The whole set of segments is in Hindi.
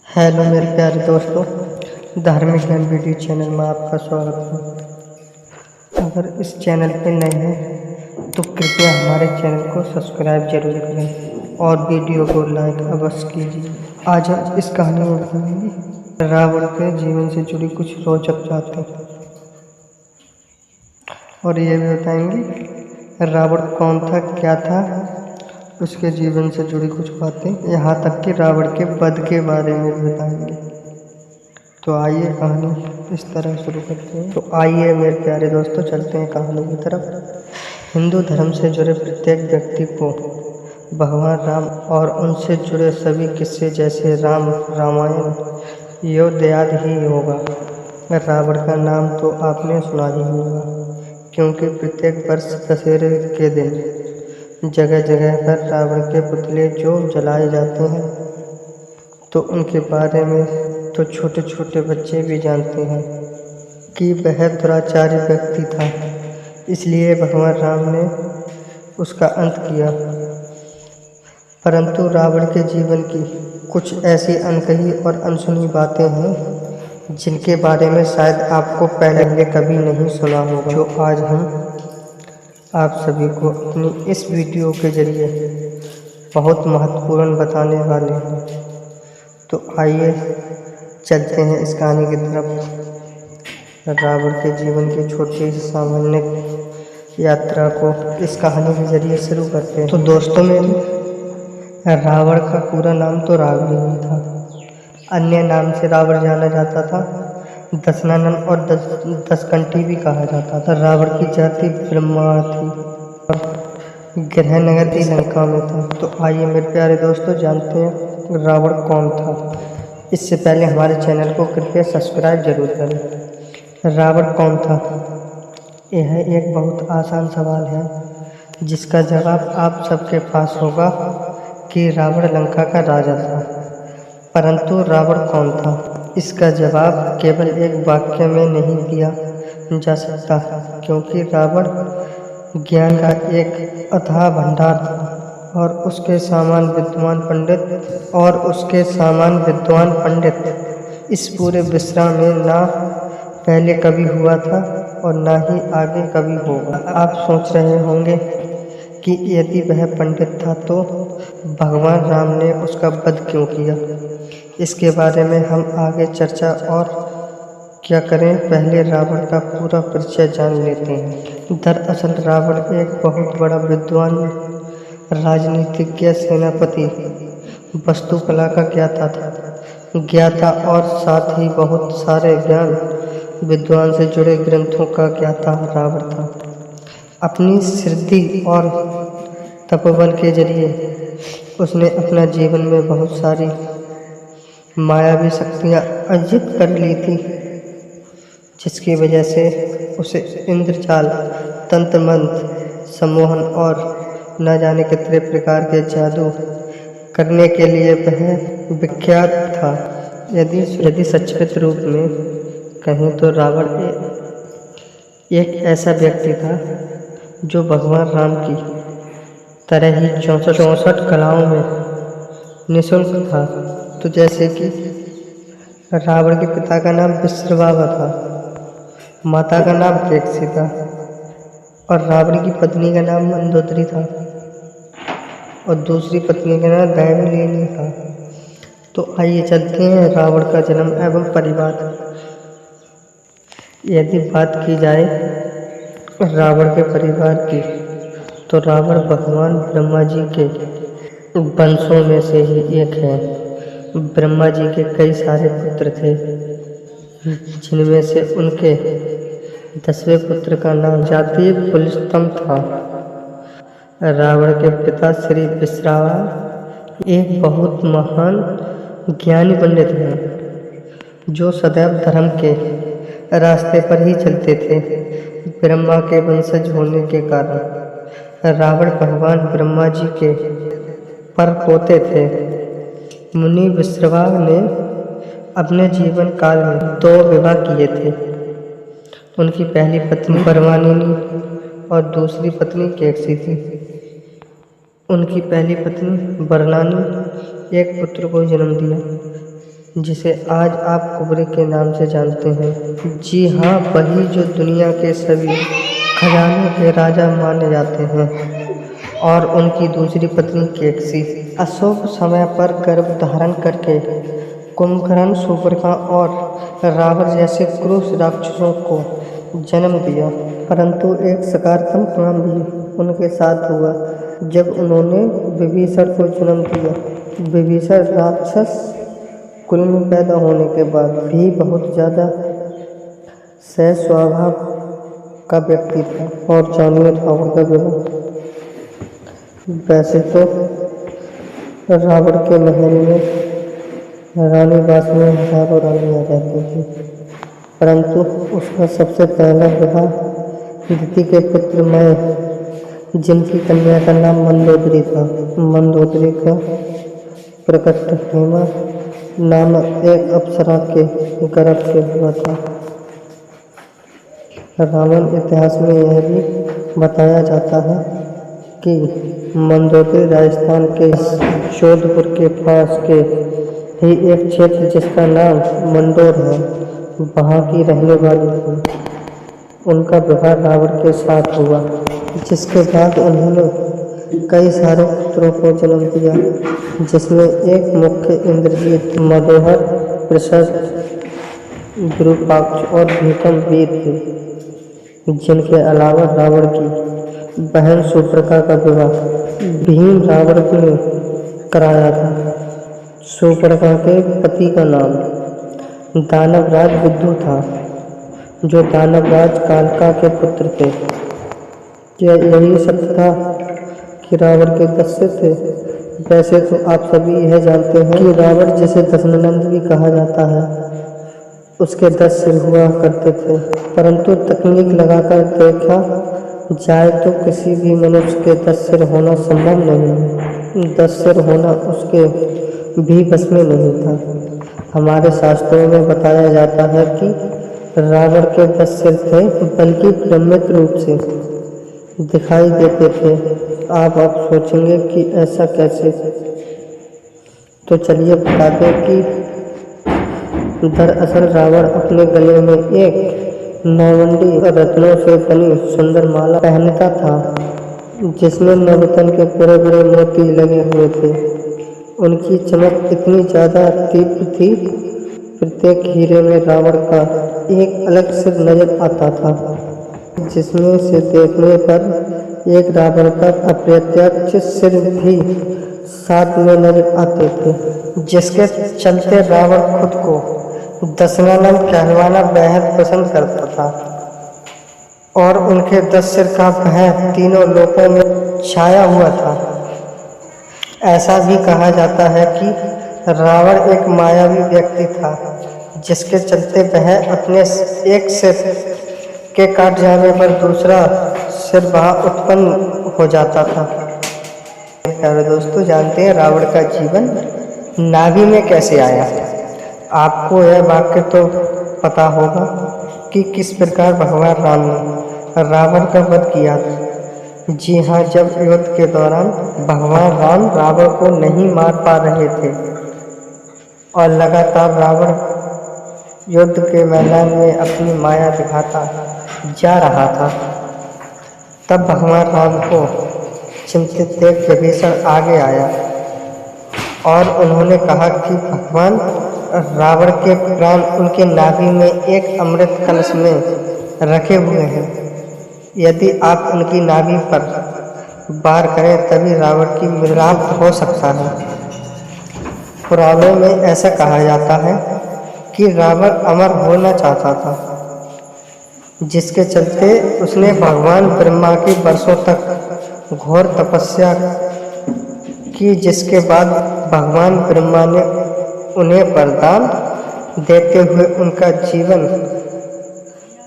हेलो मेरे प्यारे दोस्तों, धार्मिक ज्ञान वीडियो चैनल में आपका स्वागत है। अगर इस चैनल पर नए हैं तो कृपया हमारे चैनल को सब्सक्राइब जरूर करें और वीडियो को लाइक अवश्य कीजिए। आज हम इस कहानी में बताएंगे रावण के जीवन से जुड़ी कुछ रोचक बातें और ये भी बताएंगे रावण कौन था, क्या था, उसके जीवन से जुड़ी कुछ बातें, यहाँ तक कि रावण के वध के बारे में भी बताएंगे। तो आइए कहानी इस तरह शुरू करते हैं। तो आइए मेरे प्यारे दोस्तों, चलते हैं कहानी की तरफ। हिंदू धर्म से जुड़े प्रत्येक व्यक्ति को भगवान राम और उनसे जुड़े सभी किस्से जैसे राम रामायण योद्याद ही होगा। रावण का नाम तो आपने सुना ही होगा, क्योंकि प्रत्येक वर्ष दशहरे के दिन जगह जगह पर रावण के पुतले जो जलाए जाते हैं, तो उनके बारे में तो छोटे छोटे बच्चे भी जानते हैं कि वह दुराचारी व्यक्ति था, इसलिए भगवान राम ने उसका अंत किया। परंतु रावण के जीवन की कुछ ऐसी अनकही और अनसुनी बातें हैं जिनके बारे में शायद आपको पहले कभी नहीं सुना होगा, जो आज हम आप सभी को अपनी इस वीडियो के जरिए बहुत महत्वपूर्ण बताने वाले हैं। तो आइए चलते हैं इस कहानी की तरफ। रावण के जीवन की छोटी सी सामान्य यात्रा को इस कहानी के जरिए शुरू करते हैं। तो दोस्तों, मेरे रावण का पूरा नाम तो रावण ही था। अन्य नाम से रावण जाना जाता था, दशनानन और दशकंठी भी कहा जाता था। रावण की जाति ब्रह्मा थी और ग्रह नगर की लंका में था। तो आइए मेरे प्यारे दोस्तों, जानते हैं रावण कौन था। इससे पहले हमारे चैनल को कृपया सब्सक्राइब जरूर करें। रावण कौन था? यह एक बहुत आसान सवाल है जिसका जवाब आप सबके पास होगा कि रावण लंका का राजा था। परंतु रावण कौन था, इसका जवाब केवल एक वाक्य में नहीं दिया जा सकता, क्योंकि रावण ज्ञान का एक अथाह भंडार था और उसके समान विद्वान पंडित इस पूरे विश्व में ना पहले कभी हुआ था और ना ही आगे कभी होगा। आप सोच रहे होंगे कि यदि वह पंडित था तो भगवान राम ने उसका वध क्यों किया। इसके बारे में हम आगे चर्चा और क्या करें, पहले रावण का पूरा परिचय जान लेते हैं। दरअसल रावण एक बहुत बड़ा विद्वान, राजनीतिज्ञ, सेनापति, वास्तुकला का ज्ञाता और साथ ही बहुत सारे ज्ञान विद्वान से जुड़े ग्रंथों का ज्ञाता रावण था। अपनी सिद्धि और तपोबल के जरिए उसने अपना जीवन में बहुत सारी मायावी शक्तियाँ अर्जित कर ली थी, जिसकी वजह से उसे इंद्रजाल, तंत्र मंत्र, सम्मोहन और न जाने कितने प्रकार के जादू करने के लिए वह विख्यात था। यदि सचेत रूप में कहें तो रावण एक ऐसा व्यक्ति था जो भगवान राम की तरह ही 64 कलाओं में निःशुल्क था। तो जैसे कि रावण के पिता का नाम विश्रवावा था, माता का नाम केकसी था और रावण की पत्नी का नाम मंदोदरी था और दूसरी पत्नी का नाम दैवलिनी था। तो आइए चलते हैं रावण का जन्म एवं परिवार। यदि बात की जाए रावण के परिवार की, तो रावण भगवान ब्रह्मा जी के वंशों में से ही एक है। ब्रह्मा जी के कई सारे पुत्र थे, जिनमें से उनके 10वें पुत्र का नाम जातीय पुलस्त्य था। रावण के पिता श्री विश्रवा एक बहुत महान ज्ञानी पंडित हैं, जो सदैव धर्म के रास्ते पर ही चलते थे। ब्रह्मा के वंशज होने के कारण रावण भगवान ब्रह्मा जी के परपोते थे। मुनि विश्रवा ने अपने जीवन काल में 2 विवाह किए थे। उनकी पहली पत्नी परवानिनी और दूसरी पत्नी केकसी थी। उनकी पहली पत्नी बरलानी एक पुत्र को जन्म दिया, जिसे आज आप कुबरे के नाम से जानते हैं। जी हाँ, वही जो दुनिया के सभी खजानों के राजा माने जाते हैं। और उनकी दूसरी पत्नी केकसी अशुभ समय पर गर्भ धारण करके कुंभकर्ण, शूर्पणखा और रावण जैसे क्रूर राक्षसों को जन्म दिया। परंतु एक सकारात्मक परिणाम भी उनके साथ हुआ जब उन्होंने विभीषण को जन्म दिया। विभीषण राक्षस कुल में पैदा होने के बाद भी बहुत ज़्यादा सह स्वभाव का व्यक्ति था। और जानिए रावण का विवाह। वैसे तो रावण के महल में रानी वास में हजारों रानियां रहती थी, परंतु उसका सबसे पहला विवाह दिति के पुत्र मय, जिनकी कन्या का नाम मंदोदरी था। मंदोदरी का प्रकट हेमा नामक एक अप्सरा के गर्भ से हुआ था। रावण इतिहास में यह भी बताया जाता है कि मंदोदरी राजस्थान के जोधपुर के पास के ही एक क्षेत्र जिसका नाम मंडोर है, वहाँ की रहने वाली थी। उनका विवाह रावण के साथ हुआ, जिसके बाद उन्होंने कई सारे पुत्रों को जन्म दिया, जिसमें एक मुख्य इंद्रजीत, मदोहर, पृषद, विरूपाक्ष और भीषम वीर थे। जिनके अलावा रावण की बहन शूर्पणखा का विवाह भीम रावण ने कराया था। शूर्पणखा के पति का नाम दानवराज विदु था, जो दानवराज कालका के पुत्र थे। क्या यही सत्य था कि रावण के 10 सिर थे? वैसे तो आप सभी यह जानते हैं कि रावण, जिसे दशनंद भी कहा जाता है, उसके 10 सिर हुआ करते थे। परंतु तकनीक लगाकर देखा जाए तो किसी भी मनुष्य के 10 सिर होना संभव नहीं है। 10 सिर होना उसके भी बस में नहीं था। हमारे शास्त्रों में बताया जाता है कि रावण के 10 सिर थे, बल्कि भ्रमित रूप से दिखाई देते थे। आप सोचेंगे कि ऐसा कैसे? तो चलिए बता दें कि दरअसल रावण अपने गले में एक नौवंडी रत्नों से बनी सुंदर माला पहनता था, जिसमें नवरत्न के बड़े बड़े मोती लगे हुए थे। उनकी चमक इतनी ज़्यादा तीव्र थी, प्रत्येक हीरे में रावण का एक अलग सिर नजर आता था, जिसमें से देखने पर एक रावण का अप्रत्यक्ष सिर भी साथ में नजर आते थे, जिसके चलते रावण खुद को दशनंद कहलवाना बेहद पसंद करता था। और उनके 10 सिर का भय तीनों लोकों में छाया हुआ था। ऐसा भी कहा जाता है कि रावण एक मायावी व्यक्ति था, जिसके चलते वह अपने एक सिर के काट जाने पर दूसरा सिर वहाँ उत्पन्न हो जाता था। प्यारे दोस्तों, जानते हैं रावण का जीवन नाभि में कैसे आया? आपको यह वाक्य तो पता होगा कि किस प्रकार भगवान राम ने रावण का वध किया। जी हाँ, जब युद्ध के दौरान भगवान राम रावण को नहीं मार पा रहे थे और लगातार रावण युद्ध के मैदान में अपनी माया दिखाता जा रहा था, तब भगवान राम को चिंतित देख विभीषण आगे आया और उन्होंने कहा कि भगवान रावण के प्राण उनके नाभि में एक अमृत कलश में रखे हुए हैं। यदि आप उनकी नाभि पर वार करें तभी रावण की मृत्यु हो सकता है। पुराणों में ऐसा कहा जाता है कि रावण अमर होना चाहता था, जिसके चलते उसने भगवान ब्रह्मा की वर्षों तक घोर तपस्या की, जिसके बाद भगवान ब्रह्मा ने उन्हें वरदान देते हुए उनका जीवन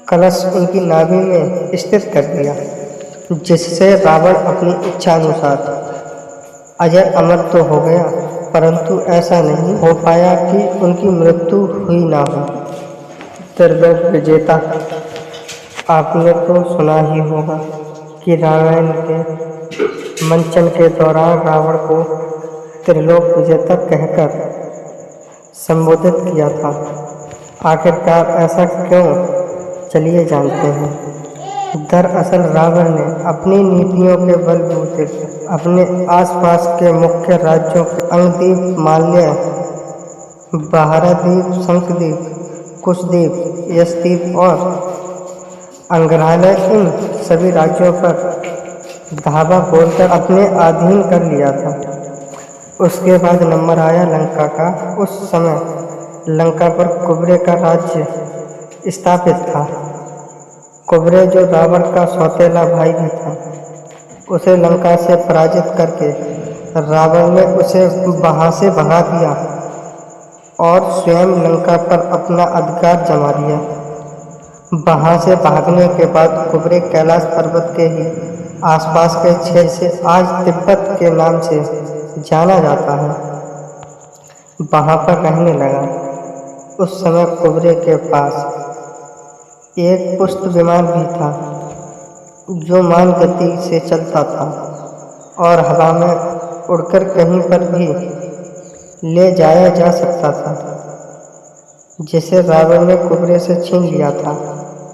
कलश उनकी नाभि में स्थित कर दिया, जिससे रावण अपनी इच्छा अनुसार अजर अमर तो हो गया, परंतु ऐसा नहीं हो पाया कि उनकी मृत्यु हुई ना हो। त्रिलोक विजेता, आपने तो सुना ही होगा कि रामायण के मंचन के दौरान रावण को त्रिलोक विजेता कहकर संबोधित किया था। आखिरकार ऐसा क्यों, चलिए जानते हैं। दरअसल रावण ने अपनी नीतियों के बलबूते अपने आसपास के मुख्य राज्यों के अंगदीप, माल्य, बहारादीप, शंखदीप, कुशदीप, यशदीप और अंग्रहालय, इन सभी राज्यों पर धावा बोलकर अपने अधीन कर लिया था। उसके बाद नंबर आया लंका का। उस समय लंका पर कुबेर का राज्य स्थापित था। कुबेर, जो रावण का सौतेला भाई भी था, उसे लंका से पराजित करके रावण ने उसे वहां से भगा दिया और स्वयं लंका पर अपना अधिकार जमा लिया। वहां से भागने के बाद कुबेर कैलाश पर्वत के ही आसपास के क्षेत्र से आज तिब्बत के नाम से जाना जाता है, वहां पर रहने लगा। उस समय कुबेर के पास एक पुष्प विमान भी था, जो मान गति से चलता था और हवा में उड़कर कहीं पर भी ले जाया जा सकता था, जिसे रावण ने कुबेर से छीन लिया था।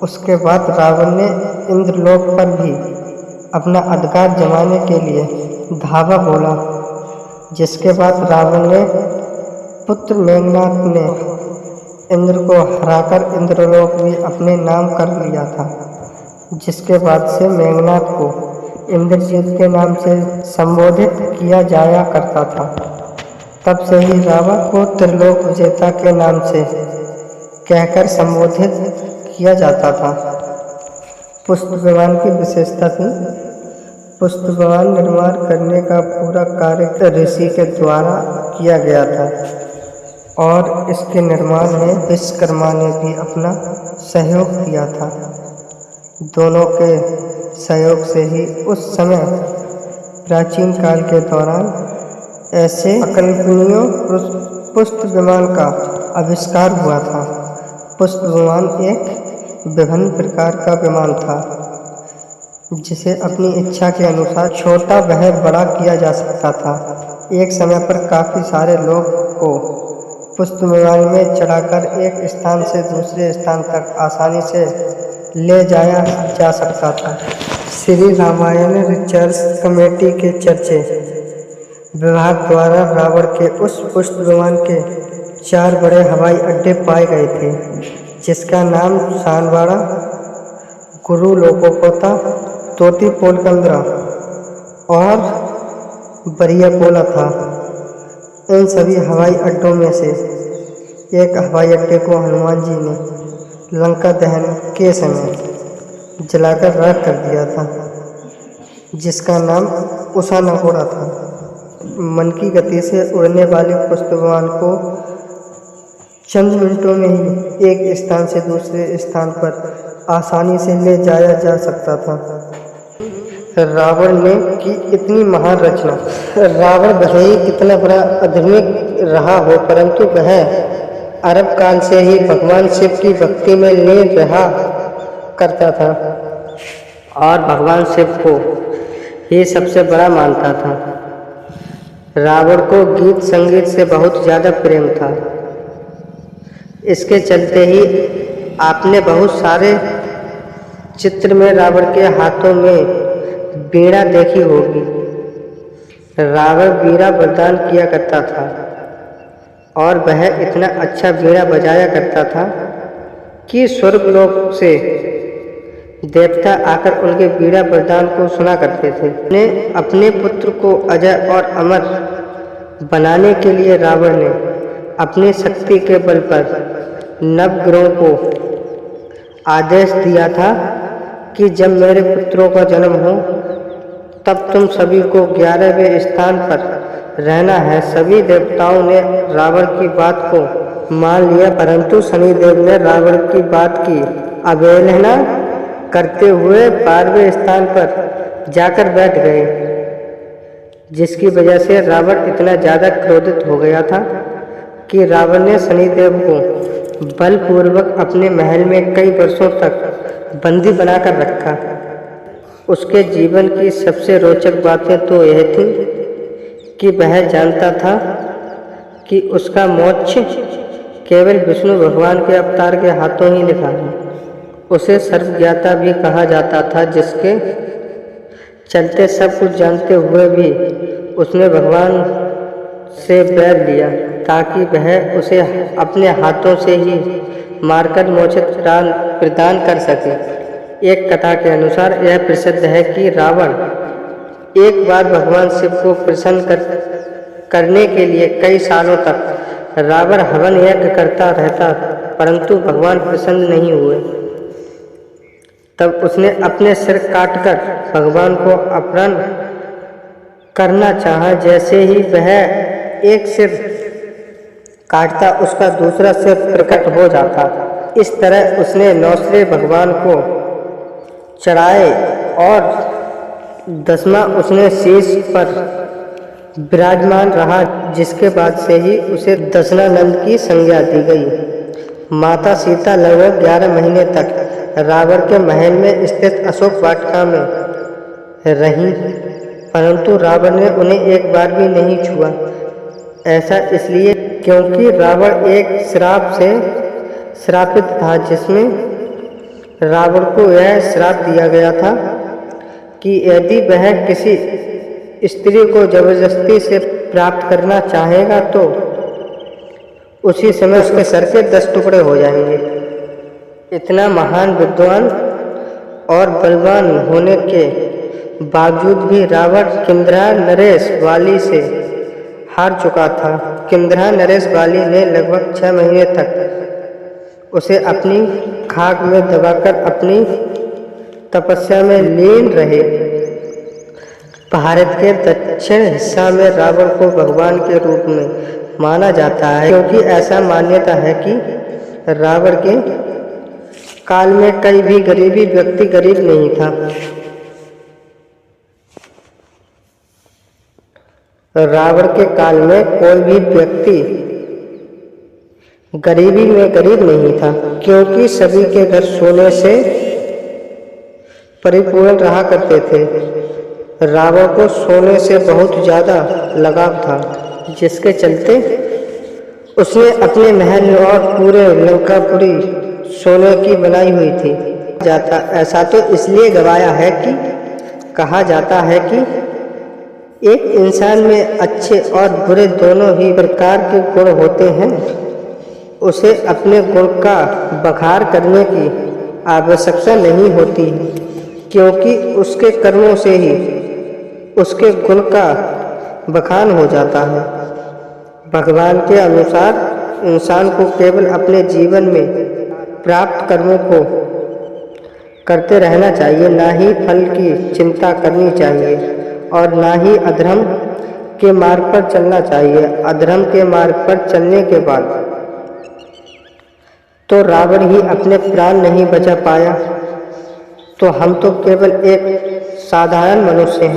उसके बाद रावण ने इंद्रलोक पर भी अपना अधिकार जमाने के लिए धावा बोला, जिसके बाद रावण ने पुत्र मेघनाद ने इंद्र को हराकर इंद्रलोक भी अपने नाम कर लिया था, जिसके बाद से मेघनाद को इंद्रजीत के नाम से संबोधित किया जाया करता था। तब से ही रावण को त्रिलोक विजेता के नाम से कहकर संबोधित किया जाता था। पुष्प विमान की विशेषता थी। पुष्प विमान निर्माण करने का पूरा कार्य ऋषि के द्वारा किया गया था और इसके निर्माण में विश्वकर्मा ने भी अपना सहयोग दिया था। दोनों के सहयोग से ही उस समय प्राचीन काल के दौरान ऐसे अकल्पनीय पुष्प विमान का आविष्कार हुआ था। पुष्प विमान एक विभिन्न प्रकार का विमान था, जिसे अपनी इच्छा के अनुसार छोटा व बड़ा किया जा सकता था। एक समय पर काफ़ी सारे लोग को पुष्प विमान में चढ़ाकर एक स्थान से दूसरे स्थान तक आसानी से ले जाया जा सकता था। श्री रामायण रिसर्च कमेटी के चर्चे विभाग द्वारा रावण के उस पुष्प विमान के 4 बड़े हवाई अड्डे पाए गए थे, जिसका नाम शानवाड़ा, गुरु लोकोपोता, तोती पोलकंद्रा और बरियापोला था। इन सभी हवाई अड्डों में से एक हवाई अड्डे को हनुमान जी ने लंका दहन के समय जलाकर राख कर दिया था, जिसका नाम उषानगोड़ा था। मन की गति से उड़ने वाले पुष्प विमान को चंद मिनटों में ही एक स्थान से दूसरे स्थान पर आसानी से ले जाया जा सकता था। रावण ने की इतनी महान रचना। रावण भले ही कितना बड़ा आधुनिक रहा हो, परंतु वह अरब काल से ही भगवान शिव की भक्ति में लीन रहा करता था और भगवान शिव को ही सबसे बड़ा मानता था। रावण को गीत संगीत से बहुत ज़्यादा प्रेम था। इसके चलते ही आपने बहुत सारे चित्र में रावण के हाथों में वीणा देखी होगी। रावण वीणा वरदान किया करता था और वह इतना अच्छा वीणा बजाया करता था कि स्वर्गलोक से देवता आकर उनके वीणा वरदान को सुना करते थे। अपने पुत्र को अजय और अमर बनाने के लिए रावण ने अपनी शक्ति के बल पर नवग्रहों को आदेश दिया था कि जब मेरे पुत्रों का जन्म हो तब तुम सभी को 11वें स्थान पर रहना है। सभी देवताओं ने रावण की बात को मान लिया, परंतु शनिदेव ने रावण की बात की अवहेलना करते हुए 12वें स्थान पर जाकर बैठ गए, जिसकी वजह से रावण इतना ज़्यादा क्रोधित हो गया था कि रावण ने शनिदेव को बलपूर्वक अपने महल में कई वर्षों तक बंदी बनाकर रखा। उसके जीवन की सबसे रोचक बातें तो यह थी कि वह जानता था कि उसका मोक्ष केवल विष्णु भगवान के अवतार के हाथों ही लिखा है। उसे सर्वज्ञाता भी कहा जाता था, जिसके चलते सब कुछ जानते हुए भी उसने भगवान से बैर लिया ताकि वह उसे अपने हाथों से ही मारकर मोक्ष प्रदान कर सके। एक कथा के अनुसार यह प्रसिद्ध है कि रावण एक बार भगवान शिव को प्रसन्न करने के लिए कई सालों तक रावण हवन यज्ञ करता रहता, परंतु भगवान प्रसन्न नहीं हुए। तब उसने अपने सिर काटकर भगवान को अर्पण करना चाहा। जैसे ही वह एक सिर काटता, उसका दूसरा सिर प्रकट हो जाता। इस तरह उसने 9 सिर भगवान को चढ़ाए और 10वां उसने शीश पर विराजमान रहा, जिसके बाद से ही उसे दशानन की संज्ञा दी गई। माता सीता लगभग 11 महीने तक रावण के महल में स्थित अशोक वाटिका में रहीं, परंतु रावण ने उन्हें एक बार भी नहीं छुआ। ऐसा इसलिए क्योंकि रावण एक श्राप से श्रापित था, जिसमें रावण को यह श्राप दिया गया था कि यदि वह किसी स्त्री को जबरदस्ती से प्राप्त करना चाहेगा तो उसी समय उसके सर के 10 टुकड़े हो जाएंगे। इतना महान विद्वान और बलवान होने के बावजूद भी रावण किंद्रा नरेश वाली से हार चुका था। किंद्रा नरेश वाली ने लगभग 6 महीने तक उसे अपनी खाक में दबाकर अपनी तपस्या में लीन रहे। भारत के दक्षिण हिस्सा में रावण को भगवान के रूप में माना जाता है, क्योंकि ऐसा मान्यता है कि रावण के काल में कई भी गरीबी व्यक्ति गरीब नहीं था। रावण के काल में कोई भी व्यक्ति गरीबी में गरीब नहीं था, क्योंकि सभी के घर सोने से परिपूर्ण रहा करते थे। रावण को सोने से बहुत ज़्यादा लगाव था, जिसके चलते उसने अपने महल और पूरे लंकापुरी सोने की बनाई हुई थी। ऐसा तो इसलिए गवाया है कि कहा जाता है कि एक इंसान में अच्छे और बुरे दोनों ही प्रकार के गुण होते हैं। उसे अपने गुण का बखार करने की आवश्यकता नहीं होती, क्योंकि उसके कर्मों से ही उसके गुण का बखान हो जाता है। भगवान के अनुसार इंसान को केवल अपने जीवन में प्राप्त कर्मों को करते रहना चाहिए, ना ही फल की चिंता करनी चाहिए और ना ही अधर्म के मार्ग पर चलना चाहिए। अधर्म के मार्ग पर चलने के बाद तो रावण ही अपने प्राण नहीं बचा पाया, तो हम तो केवल एक साधारण मनुष्य हैं।